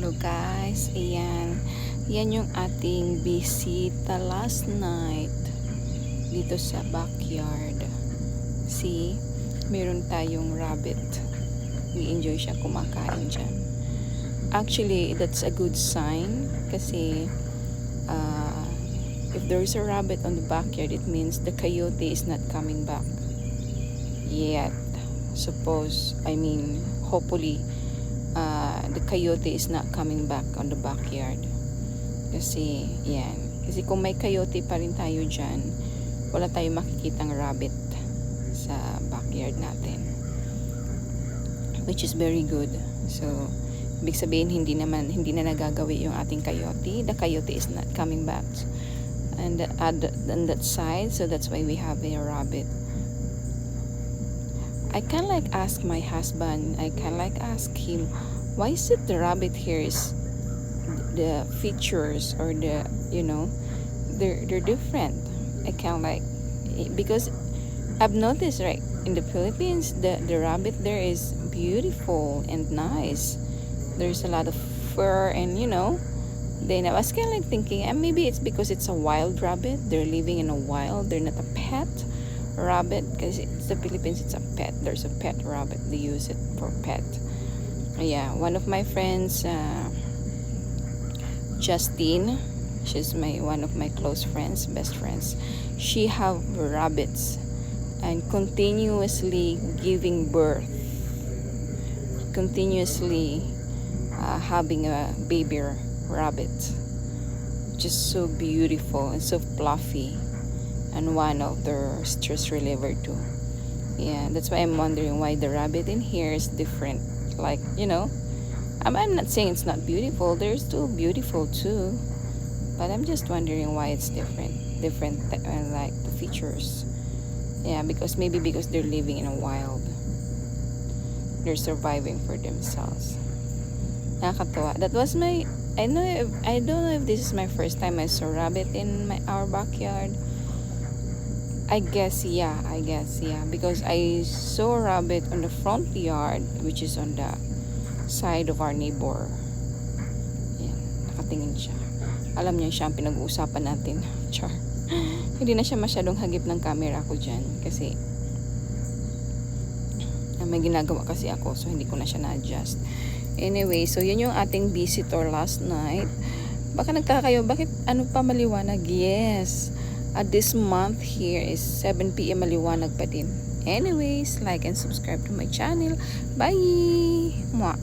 Hello guys, ayan. Yan yung ating bisita last night dito sa backyard. See, meron tayong rabbit. We enjoy siya kumakain dyan. Actually, that's a good sign kasi if there's a rabbit on the backyard, it means the coyote is not coming back yet. Hopefully, the coyote is not coming back on the backyard. Kasi, yan. Kasi kung may coyote pa rin tayo dyan, wala tayong makikitang rabbit sa backyard natin. Which is very good. So, ibig sabihin, hindi na nagagawi yung ating coyote. The coyote is not coming back and on that side. So, that's why we have a rabbit. I can ask my husband, ask him, why is it the rabbit here is the features or they're different. I can because I've noticed right in the Philippines the rabbit there is beautiful and nice. There's a lot of fur and then I was kind of thinking maybe it's because it's a wild rabbit. They're living in a wild. They're not a pet rabbit because it's the Philippines. It's a pet. There's a pet rabbit. They use it for pet. Yeah, one of my friends, Justine, she's one of my close friends, best friends. She have rabbits and continuously giving birth, continuously having a baby rabbit, just so beautiful and so fluffy. And one of their stress reliever too. Yeah, that's why I'm wondering why the rabbit in here is different. I'm not saying it's not beautiful. They're still beautiful too, but I'm just wondering why it's different. Like the features. Yeah, because they're living in a wild. They're surviving for themselves. Nakakatuwa. That was my. I don't know if this is my first time I saw rabbit in our backyard. I guess yeah, because I saw a rabbit on the front yard, which is on the side of our neighbor. Yan, nakatingin siya. Alam niya siya ang pinag-uusapan natin. Char. Hindi na siya masyadong hagip ng camera ko dyan kasi may ginagawa kasi ako, so hindi ko na siya na-adjust. Anyway, so yun yung ating visitor last night. Baka nagtaka kayo, bakit ano pa maliwanag? Yes. This month here is 7 PM maliwanag pa din. Anyways, like and subscribe to my channel. Bye! Mwah!